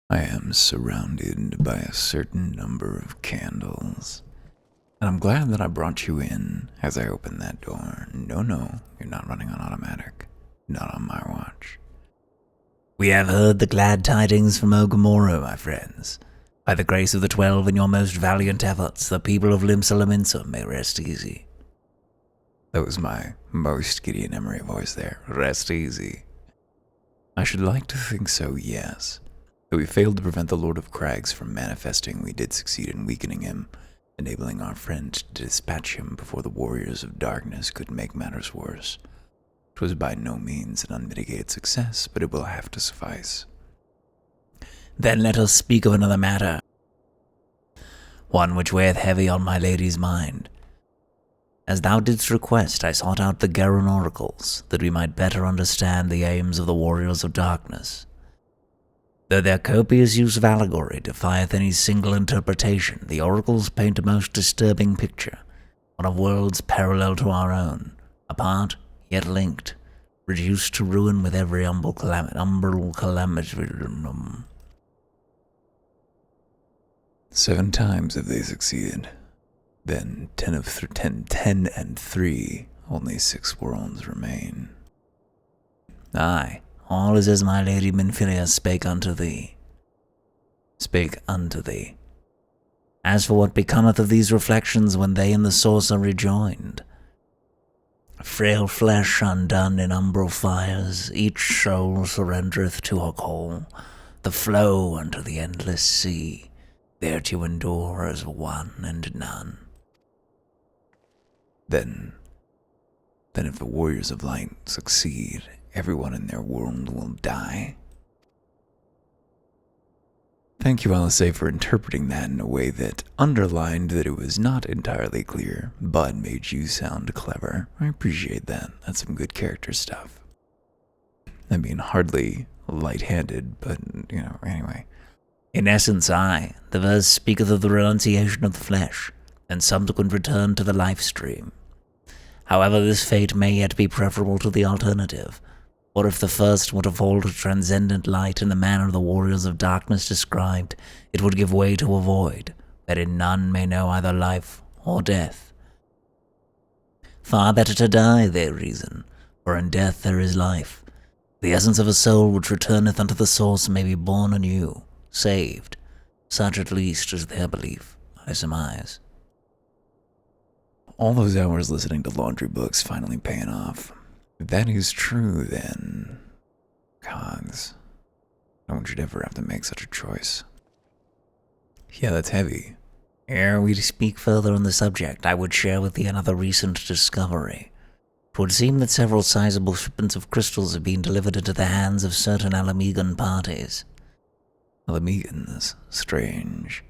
I am surrounded by a certain number of candles. And I'm glad that I brought you in as I opened that door. No, you're not running on automatic. Not on my watch. We have heard the glad tidings from Ogomoro, my friends. By the grace of the 12 and your most valiant efforts, the people of Limsa may rest easy. That was my most Gideon Emery voice there. Rest easy. I should like to think so, yes. Though we failed to prevent the Lord of Crags from manifesting, we did succeed in weakening him, enabling our friend to dispatch him before the warriors of darkness could make matters worse. 'Twas by no means an unmitigated success, but it will have to suffice. Then let us speak of another matter, one which weigheth heavy on my lady's mind. As thou didst request, I sought out the Garen oracles, that we might better understand the aims of the warriors of darkness. Though their copious use of allegory defieth any single interpretation, the oracles paint a most disturbing picture, one of worlds parallel to our own, apart yet linked, reduced to ruin with every umbral calamity. 7 times have they succeeded. Then 10 and 3, only 6 worlds remain. Aye, all is as my lady Minfilia spake unto thee. As for what becometh of these reflections when they and the source are rejoined, frail flesh undone in umbral fires, each soul surrendereth to her call, the flow unto the endless sea, there to endure as one and none. Then if the warriors of light succeed, everyone in their world will die. Thank you, Alice, for interpreting that in a way that underlined that it was not entirely clear, but made you sound clever. I appreciate that. That's some good character stuff. I mean, hardly light-handed, but, anyway. In essence, the verse speaketh of the renunciation of the flesh, and subsequent return to the life stream. However, this fate may yet be preferable to the alternative, or if the first were to fall to transcendent light in the manner the warriors of darkness described, it would give way to a void, wherein none may know either life or death. Far better to die, they reason, for in death there is life. The essence of a soul which returneth unto the source may be born anew, saved, such at least is their belief, I surmise. All those hours listening to laundry books finally paying off. If that is true, then, gods, no one should ever have to make such a choice. Yeah, that's heavy. Ere we speak further on the subject, I would share with thee another recent discovery. It would seem that several sizable shipments of crystals have been delivered into the hands of certain Alamegan parties. Alamegans? Strange.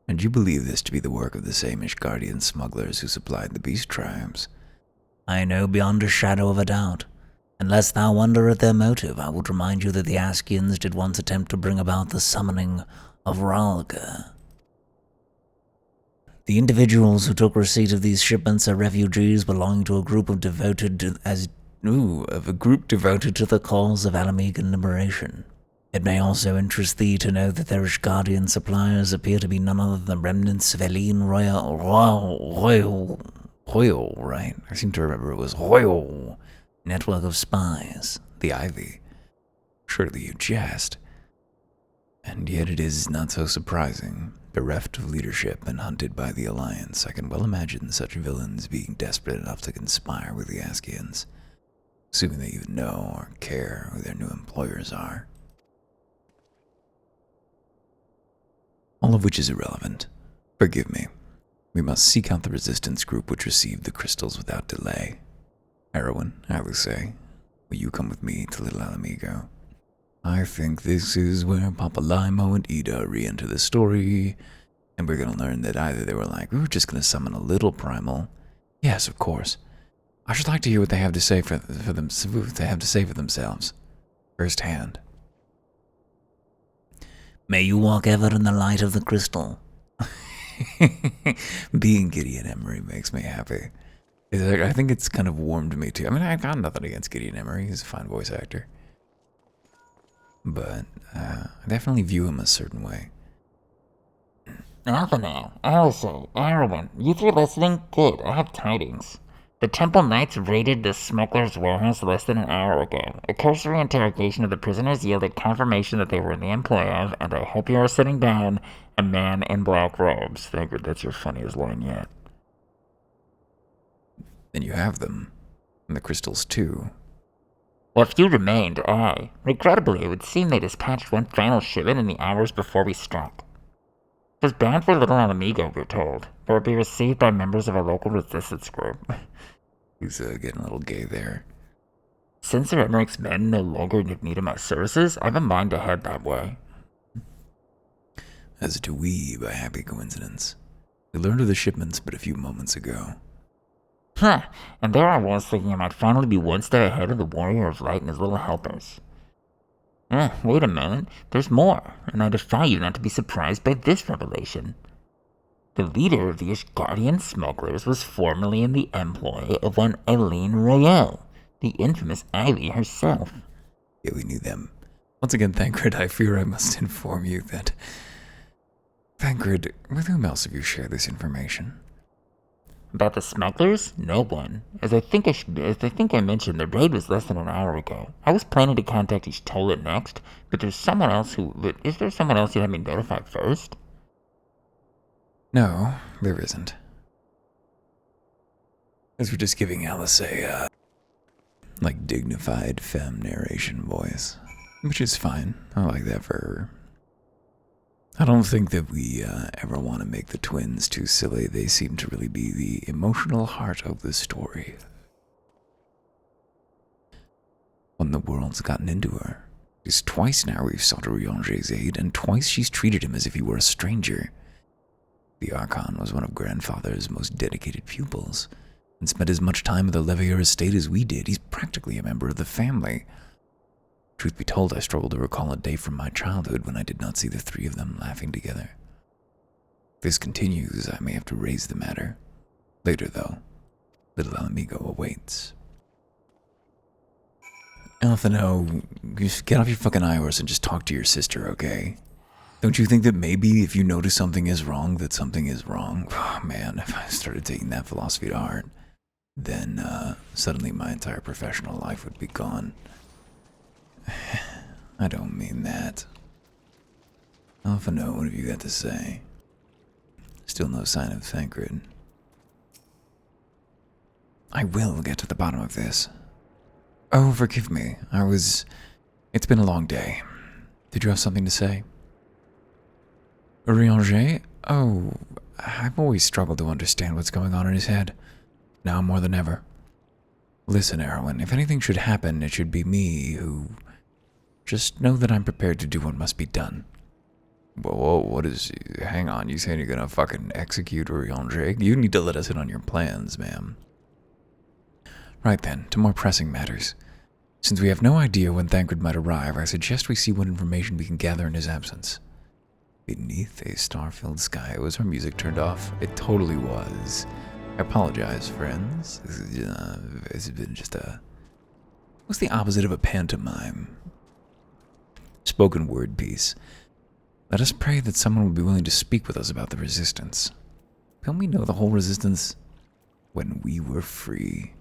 And you believe this to be the work of the same Ishgardian smugglers who supplied the beast tribes? I know beyond a shadow of a doubt. Unless thou wonder at their motive, I would remind you that the Askians did once attempt to bring about the summoning of Ralga. The individuals who took receipt of these shipments are refugees belonging to a group devoted to the cause of Alamegan liberation. It may also interest thee to know that their Ishgardian suppliers appear to be none other than remnants of Eileen Royal, right? I seem to remember it was Royal. Network of spies. The Ivy. Surely you jest. And yet it is not so surprising. Bereft of leadership and hunted by the Alliance, I can well imagine such villains being desperate enough to conspire with the Askians, assuming they even know or care who their new employers are. All of which is irrelevant. Forgive me. We must seek out the resistance group which received the crystals without delay. Erwin, Alice, will you come with me to Little Alamigo? I think this is where Papa Limo and Ida re-enter the story, and we're going to learn that either they were like, we were just going to summon a little primal. Yes, of course. I should like to hear what they have to say for themselves, firsthand. May you walk ever in the light of the crystal. Being Gideon Emery makes me happy. I think it's kind of warmed me too. I mean, I've got nothing against Gideon Emery. He's a fine voice actor. but I definitely view him a certain way. Nathaniel, Alice, Erwin, you three listening? Good, I have tidings. The Temple Knights raided the smuggler's warehouse less than an hour ago. A cursory interrogation of the prisoners yielded confirmation that they were in the employ of, and I hope you are sitting down, a man in black robes. Thank you, that's your funniest line yet. And you have them. And the crystals, too. Well, if you remained, aye. Regrettably, it would seem they dispatched one final shipment in the hours before we struck. It was bound for Little Alamigo, we're told, where it would be received by members of a local resistance group. He's getting a little gay there. Since Sir Emmerich's men no longer need of my services, I've a mind to head that way. As do we, by happy coincidence. We learned of the shipments but a few moments ago. Huh, and there I was thinking I might finally be one step ahead of the Warrior of Light and his little helpers. Wait a moment, there's more, and I defy you not to be surprised by this revelation. The leader of the Ishgardian smugglers was formerly in the employ of one Eileen Royale, the infamous Ivy herself. Yeah, we knew them. Once again, Thancred, I fear I must inform you that... Thancred, with whom else have you shared this information? About the smugglers? No one. As I think I mentioned, the raid was less than an hour ago. I was planning to contact Ishtola next, but is there someone else you'd have me notify first? No, there isn't. As we're just giving Alice a, dignified femme narration voice. Which is fine. I like that for her. I don't think that we ever want to make the twins too silly. They seem to really be the emotional heart of the story. When the world's gotten into her. It's twice now we've sought Urianger's aid, and twice she's treated him as if he were a stranger. The Archon was one of Grandfather's most dedicated pupils, and spent as much time at the Levier estate as we did. He's practically a member of the family. Truth be told, I struggle to recall a day from my childhood when I did not see the three of them laughing together. If this continues, I may have to raise the matter. Later, though, little amigo awaits. Alphino, just get off your fucking high horse and just talk to your sister, okay? Don't you think that maybe if you notice something is wrong, that something is wrong? Oh, man, if I started taking that philosophy to heart, then suddenly my entire professional life would be gone. I don't mean that. Alphino, what have you got to say? Still no sign of Thancred. I will get to the bottom of this. Oh, forgive me. It's been a long day. Did you have something to say? Urianger? Oh, I've always struggled to understand what's going on in his head. Now more than ever. Listen, Erwin, if anything should happen, it should be me who... Just know that I'm prepared to do what must be done. Whoa, what is... Hang on, you saying you're gonna fucking execute Urianger? You need to let us in on your plans, ma'am. Right then, to more pressing matters. Since we have no idea when Thancred might arrive, I suggest we see what information we can gather in his absence. Beneath a star-filled sky. Was our music turned off? It totally was. I apologize, friends. This has been just a... What's the opposite of a pantomime? Spoken word piece. Let us pray that someone will be willing to speak with us about the resistance. Don't we know the whole resistance? When we were free.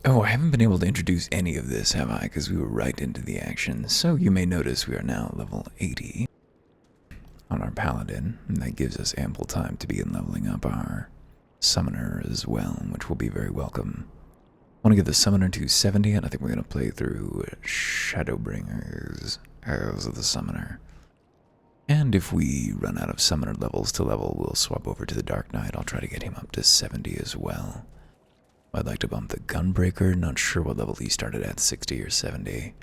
Oh, I haven't been able to introduce any of this, have I? Because we were right into the action. So you may notice we are now level 80 on our paladin, and that gives us ample time to begin leveling up our summoner as well, which will be very welcome. I want to give the summoner to 70, and I think we're going to play through Shadowbringers as the summoner. And if we run out of summoner levels to level, we'll swap over to the Dark Knight. I'll try to get him up to 70 as well. I'd like to bump the Gunbreaker, not sure what level he started at, 60 or 70.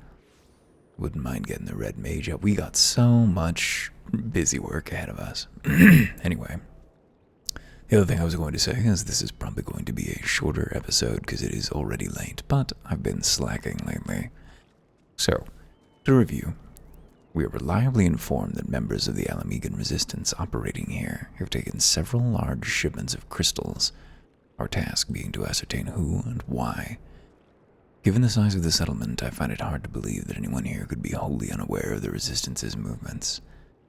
Wouldn't mind getting the Red Mage up. We got so much busy work ahead of us. Anyway, the other thing I was going to say is this is probably going to be a shorter episode because it is already late, but I've been slacking lately. So, to review, we are reliably informed that members of the Alamegan resistance operating here have taken several large shipments of crystals, our task being to ascertain who and why. Given the size of the settlement, I find it hard to believe that anyone here could be wholly unaware of the Resistance's movements.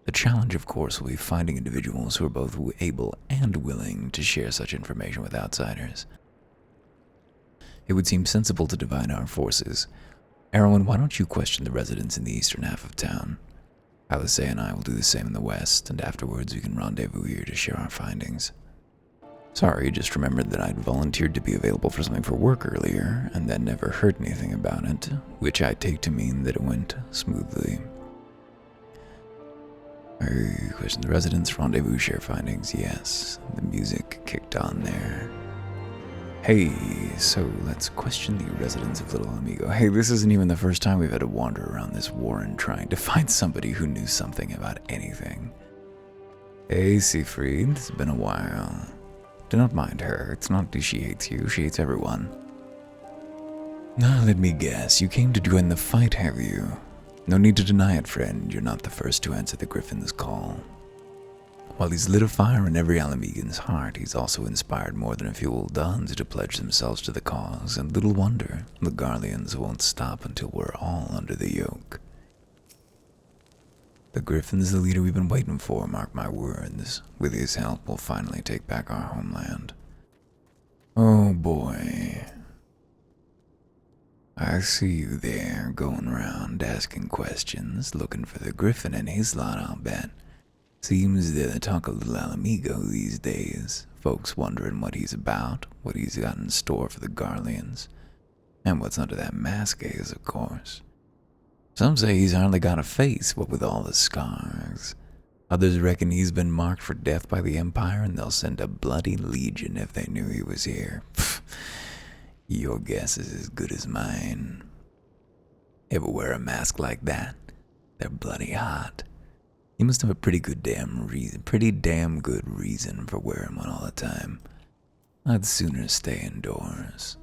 The challenge, of course, will be finding individuals who are both able and willing to share such information with outsiders. It would seem sensible to divide our forces. Erwin, why don't you question the residents in the eastern half of town? Alice and I will do the same in the west, and afterwards we can rendezvous here to share our findings. Sorry, just remembered that I'd volunteered to be available for something for work earlier, and then never heard anything about it, which I take to mean that it went smoothly. I question the residents, rendezvous, share findings, yes. The music kicked on there. Hey, so let's question the residents of Little Amigo. Hey, this isn't even the first time we've had to wander around this warren trying to find somebody who knew something about anything. Hey, Siegfried, it's been a while. Do not mind her. It's not that she hates you, she hates everyone. Now, let me guess. You came to join the fight, have you? No need to deny it, friend. You're not the first to answer the Griffin's call. While he's lit a fire in every Alamegan's heart, he's also inspired more than a few old Dons to pledge themselves to the cause, and little wonder the Garleans won't stop until we're all under the yoke. The Griffin's the leader we've been waiting for, mark my words. With his help, we'll finally take back our homeland. Oh boy. I see you there, going around asking questions, looking for the Griffin and his lot, I'll bet. Seems they're the talk of Little Alamigo these days. Folks wondering what he's about, what he's got in store for the Garleans. And what's under that mask is, of course. Some say he's hardly got a face, what with all the scars. Others reckon he's been marked for death by the Empire, and they'll send a bloody legion if they knew he was here. Pfft, your guess is as good as mine. Ever wear a mask like that? They're bloody hot. You must have a pretty damn good reason for wearing one all the time. I'd sooner stay indoors.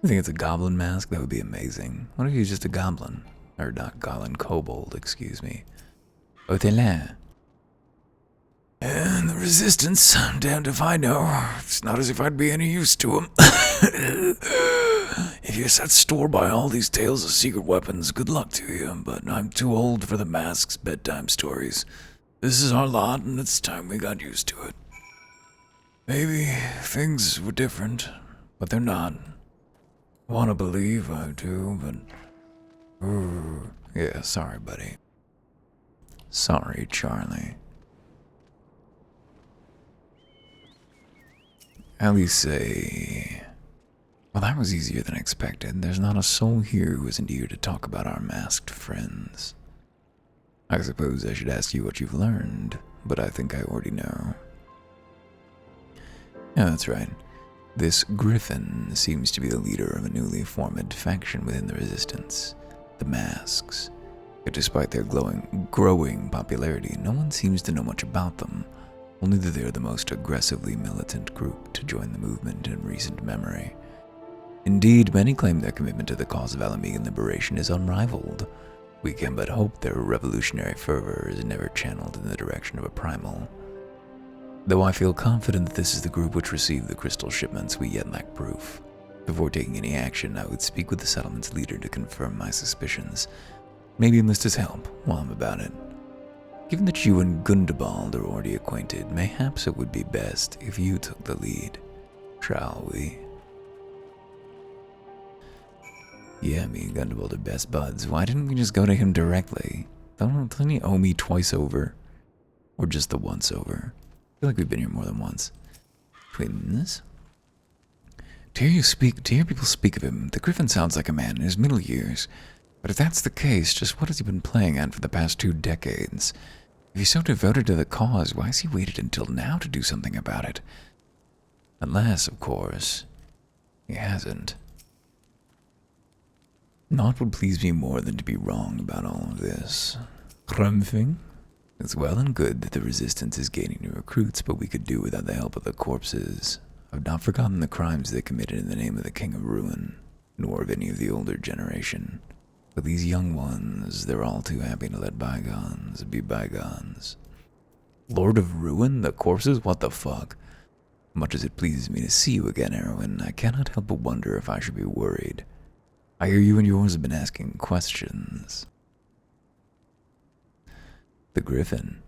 You think it's a goblin mask? That would be amazing. What if he's just a goblin? Or not goblin, kobold, excuse me. Otelin. And the Resistance, I'm damned if I know. It's not as if I'd be any use to them. If you set store by all these tales of secret weapons, good luck to you, but I'm too old for the mask's bedtime stories. This is our lot, and it's time we got used to it. Maybe things were different, but they're not. I want to believe I do, but... yeah, sorry, buddy. Sorry, Charlie. Alice, well, that was easier than expected. There's not a soul here who isn't eager to talk about our masked friends. I suppose I should ask you what you've learned, but I think I already know. Yeah, that's right. This Griffin seems to be the leader of a newly formed faction within the Resistance, the Masks. Yet despite their growing popularity, no one seems to know much about them, only that they are the most aggressively militant group to join the movement in recent memory. Indeed, many claim their commitment to the cause of Alamegan liberation is unrivaled. We can but hope their revolutionary fervor is never channeled in the direction of a primal. Though I feel confident that this is the group which received the crystal shipments, we yet lack proof. Before taking any action, I would speak with the settlement's leader to confirm my suspicions. Maybe enlist his help while I'm about it. Given that you and Gundebald are already acquainted, mayhaps it would be best if you took the lead. Shall we? Yeah, me and Gundebald are best buds. Why didn't we just go to him directly? Don't he owe me twice over? Or just the once over? I feel like we've been here more than once. Twins? To hear people speak of him, the Griffin sounds like a man in his middle years. But if that's the case, just what has he been playing at for the past 2 decades? If he's so devoted to the cause, why has he waited until now to do something about it? Unless, of course, he hasn't. Naught would please me more than to be wrong about all of this. Krumfing? It's well and good that the Resistance is gaining new recruits, but we could do without the help of the corpses. I've not forgotten the crimes they committed in the name of the King of Ruin, nor of any of the older generation. But these young ones, they're all too happy to let bygones be bygones. Lord of Ruin? The corpses? What the fuck? Much as it pleases me to see you again, Erwin, I cannot help but wonder if I should be worried. I hear you and yours have been asking questions. The Griffin.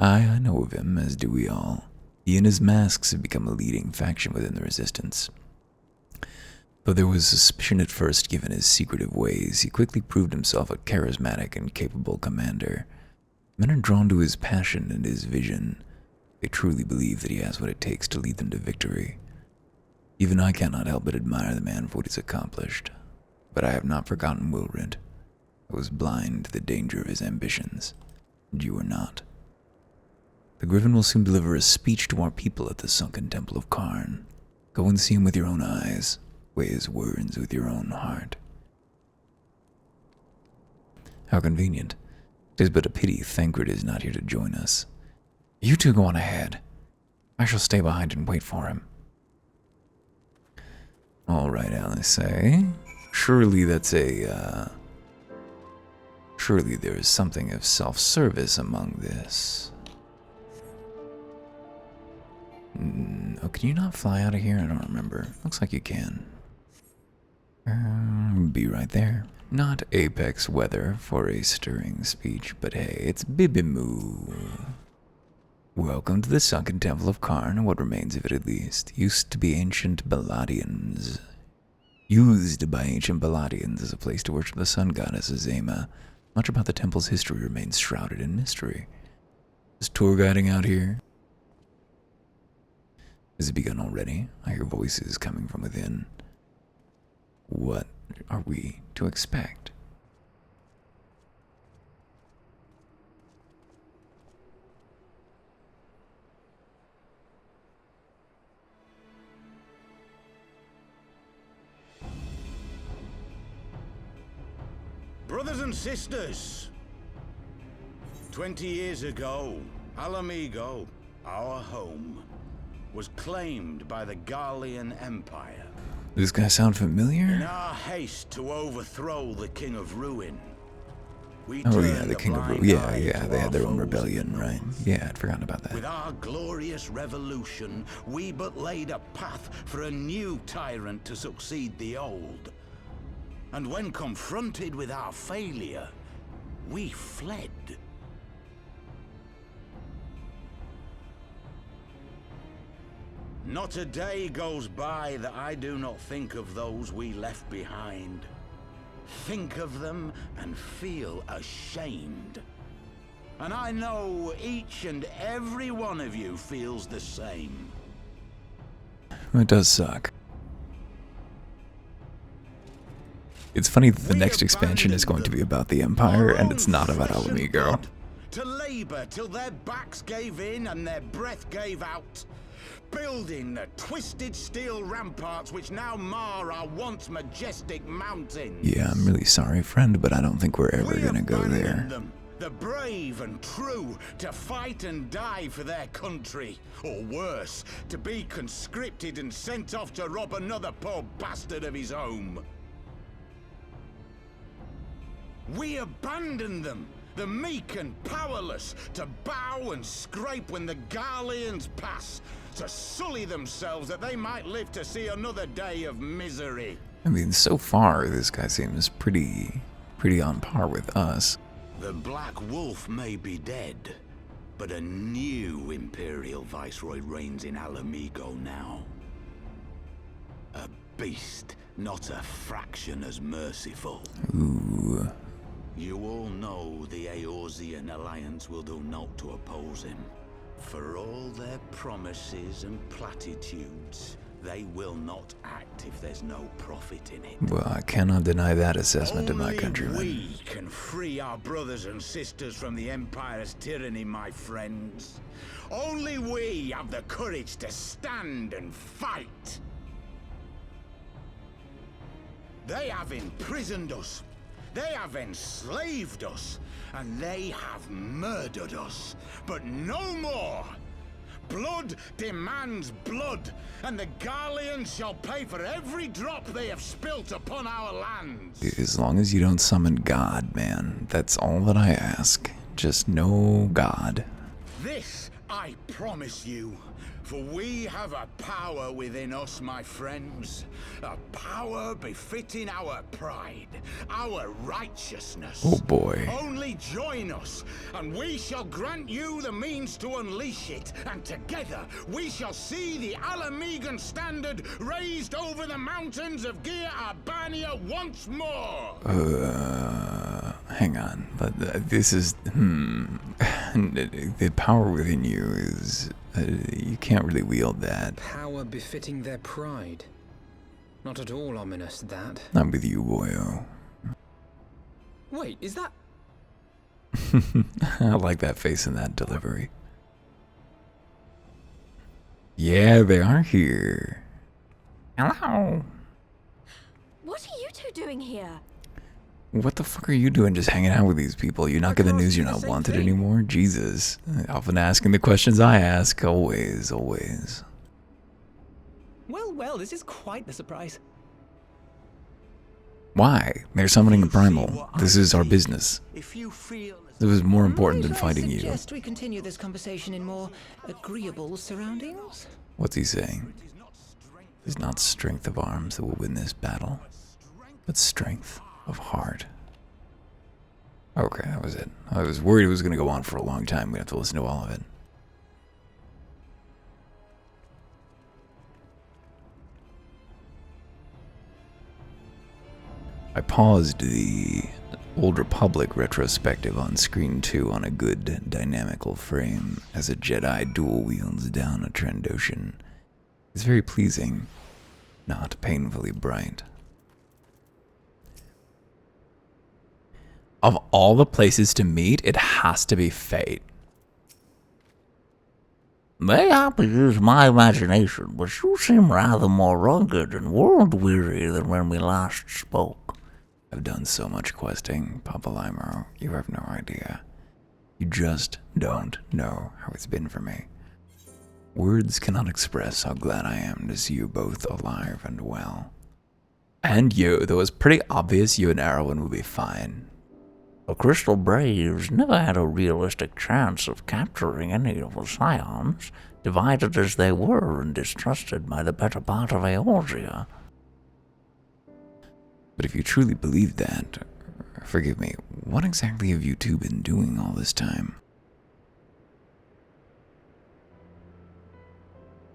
I know of him, as do we all. He and his masks have become a leading faction within the Resistance. Though there was suspicion at first given his secretive ways, he quickly proved himself a charismatic and capable commander. Men are drawn to his passion and his vision. They truly believe that he has what it takes to lead them to victory. Even I cannot help but admire the man for what he's accomplished. But I have not forgotten Wilrid. I was blind to the danger of his ambitions, and you are not. The Griffin will soon deliver a speech to our people at the sunken Temple of Karn. Go and see him with your own eyes. Weigh his words with your own heart. How convenient. 'Tis but a pity Thancred is not here to join us. You two go on ahead. I shall stay behind and wait for him. All right, Alice. Surely that's surely there is something of self-service among this. Oh, can you not fly out of here? I don't remember. Looks like you can. Be right there. Not apex weather for a stirring speech, but hey, it's Bibimu. Welcome to the sunken Temple of Karn, or what remains of it at least. Used by ancient Baladians as a place to worship the sun goddess Azema. Much about the temple's history remains shrouded in mystery. Is tour guiding out here? Has it begun already? I hear voices coming from within. What are we to expect? Brothers and sisters, 20 years ago, Alamigo, our home, was claimed by the Garlean Empire. Does this guy sound In familiar? our haste to overthrow the King of Ruin, we Oh yeah, turned the a King of blind Ruin. Yeah, eye yeah, to they our had their own foes in the rebellion, right? north. Yeah, I'd forgotten about With that. our glorious revolution, we but laid a path for a new tyrant to succeed the old. And when confronted with our failure, we fled. Not a day goes by that I do not think of those we left behind. Think of them and feel ashamed. And I know each and every one of you feels the same. It does suck. It's funny that the We next expansion is going to be about the Empire, Our and it's own not about flesh and Alamigo. blood, to labor till their backs gave in and their breath gave out. Building the twisted steel ramparts which now mar our once majestic mountains. Yeah, I'm really sorry, friend, but I don't think we're ever We gonna go abandoned there. them, the brave and true, to fight and die for their country. Or worse, to be conscripted and sent off to rob another poor bastard of his home. We abandoned them, the meek and powerless, to bow and scrape when the Garleans pass, to sully themselves that they might live to see another day of misery. I mean, so far, this guy seems pretty on par with us. The Black Wolf may be dead, but a new Imperial Viceroy reigns in Alamigo now. A beast, not a fraction as merciful. Ooh. You all know the Eorzean Alliance will do naught to oppose him. For all their promises and platitudes, they will not act if there's no profit in it. Well, I cannot deny that assessment of my Only countrymen. we can free our brothers and sisters from the Empire's tyranny, my friends. Only we have the courage to stand and fight. They have imprisoned us. They have enslaved us. And they have murdered us. But no more! Blood demands blood, and the Garleans shall pay for every drop they have spilt upon our lands. As long as you don't summon God, man, that's all that I ask. Just no God. This I I promise you, for we have a power within us, my friends. A power befitting our pride, our righteousness. Oh boy. Only join us, and we shall grant you the means to unleash it. And together, we shall see the Alamegan standard raised over the mountains of Gia Albania once more. Hang on. But this is... The power within you is... you can't really wield that. Power befitting their pride. Not at all ominous, that. I'm with you, boyo. Wait, is that... I like that face and that delivery. Yeah, they are here. Hello. What are you two doing here? What the fuck are you doing just hanging out with these people? You not get the news you're not same wanted thing. anymore? Jesus. Often asking the questions I ask. Always, always. Well, this is quite the surprise. Why? They're summoning a primal. This is our business. If you feel as This is more important than Might I fighting you. suggest we continue this conversation in more agreeable surroundings? What's he saying? It's not strength of arms that will win this battle, but strength of heart. Okay, that was it. I was worried it was going to go on for a long time. We have to listen to all of it. I paused the Old Republic retrospective on screen 2 on a good dynamical frame as a Jedi dual wields down a Trandoshan. It's very pleasing, not painfully bright. Of all the places to meet, it has to be Fate. Mayhap to use my imagination, but you seem rather more rugged and world-weary than when we last spoke. I've done so much questing, Papa Limero. You have no idea. You just don't know how it's been for me. Words cannot express how glad I am to see you both alive and well. And you, though it's pretty obvious you and Erwin will be fine. The Crystal Braves never had a realistic chance of capturing any of the Scions, divided as they were and distrusted by the better part of Eorzea. But if you truly believe that, forgive me, what exactly have you two been doing all this time?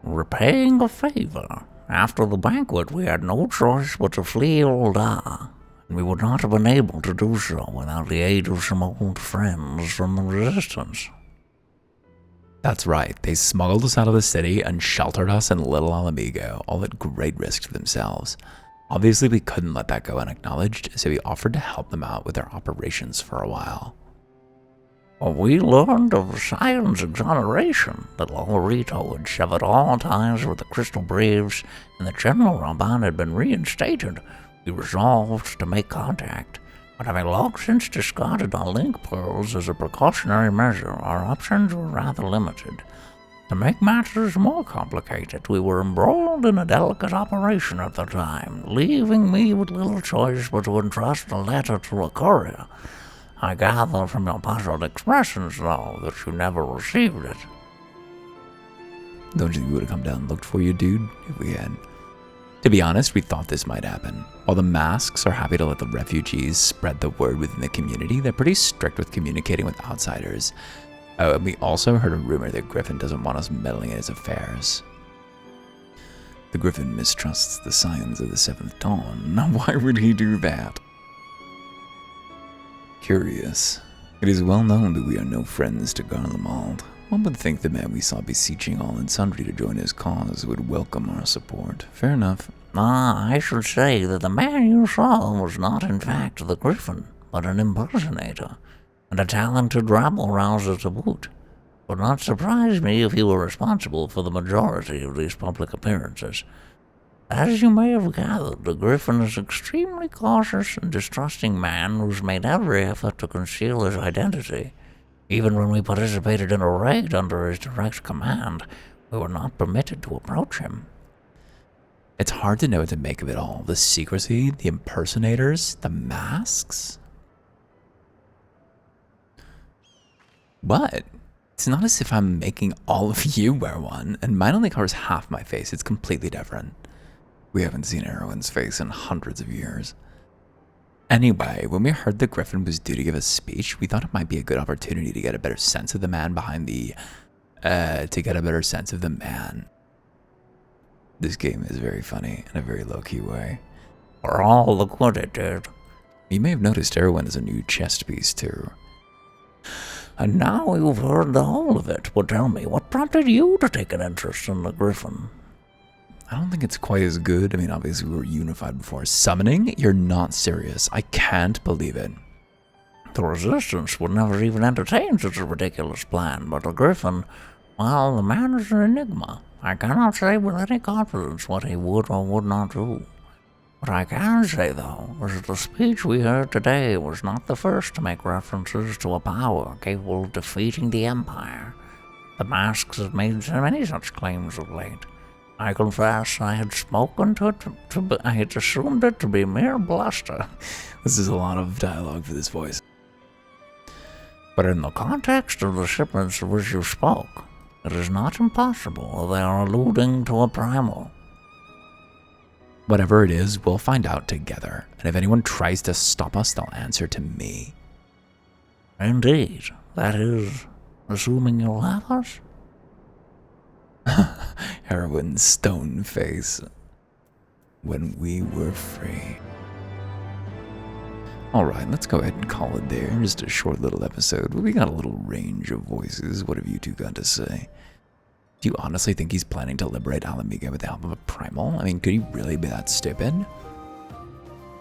Repaying a favor. After the banquet, we had no choice but to flee or die, and we would not have been able to do so without the aid of some old friends from the Resistance. That's right, they smuggled us out of the city and sheltered us in Little Alamigo, all at great risk to themselves. Obviously, we couldn't let that go unacknowledged, so we offered to help them out with their operations for a while. When we learned of Sion's exoneration, that Lolorito had severed all ties with the Crystal Braves and that General Ramban had been reinstated, we resolved to make contact. But having long since discarded our link pearls as a precautionary measure, our options were rather limited. To make matters more complicated, we were embroiled in a delicate operation at the time, leaving me with little choice but to entrust the letter to a courier. I gather from your puzzled expressions, though, that you never received it. Don't you think we would have come down and looked for you, dude, if we had? To be honest, we thought this might happen. While the masks are happy to let the refugees spread the word within the community, they're pretty strict with communicating with outsiders. And we also heard a rumor that Griffin doesn't want us meddling in his affairs. The Griffin mistrusts the signs of the Seventh Dawn. Now, why would he do that? Curious. It is well known that we are no friends to Garlemald. One would think the man we saw beseeching all and sundry to join his cause would welcome our support. Fair enough. I should say that the man you saw was not in fact the Griffin, but an impersonator, and a talented rabble-rouser to boot. Would not surprise me if he were responsible for the majority of these public appearances. As you may have gathered, the Griffin is an extremely cautious and distrusting man who's made every effort to conceal his identity. Even when we participated in a raid under his direct command, we were not permitted to approach him. It's hard to know what to make of it all. The secrecy, the impersonators, the masks. But It's not as if I'm making all of you wear one, and mine only covers half my face. It's completely different. We haven't seen Erwin's face in hundreds of years. Anyway, when we heard that Griffin was due to give a speech, we thought it might be a good opportunity to get a better sense of the man behind the... This game is very funny in a very low-key way. For all the good it did. You may have noticed Erwin has a new chest piece too. And now you've heard the whole of it, but tell me, what prompted you to take an interest in the Griffin? I don't think it's quite as good. I mean, obviously we were unified before. Summoning? You're not serious. I can't believe it. The Resistance would never even entertain such a ridiculous plan, but the Griffin, well, the man is an enigma. I cannot say with any confidence what he would or would not do. What I can say, though, is that the speech we heard today was not the first to make references to a power capable of defeating the Empire. The masks have made many such claims of late. I confess I had spoken to it, I had assumed it to be mere bluster. This is a lot of dialogue for this voice. But in the context of the shipments of which you spoke, it is not impossible that they are alluding to a primal. Whatever it is, we'll find out together. And if anyone tries to stop us, they'll answer to me. Indeed. That is, assuming you'll have us? Erwin's stone face. When we were free. Alright, let's go ahead and call it there. Just a short little episode. We got a little range of voices. What have you two got to say? Do you honestly think he's planning to liberate Alamiga with the help of a primal? I mean, could he really be that stupid?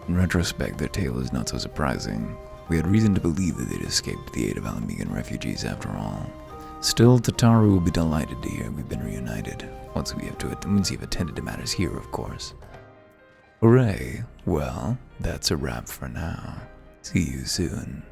In retrospect, their tale is not so surprising. We had reason to believe that they'd escaped the aid of Alamigan refugees after all. Still, Tataru will be delighted to hear we've been reunited, once you've attended to matters here, of course. Hooray! Well, that's a wrap for now. See you soon.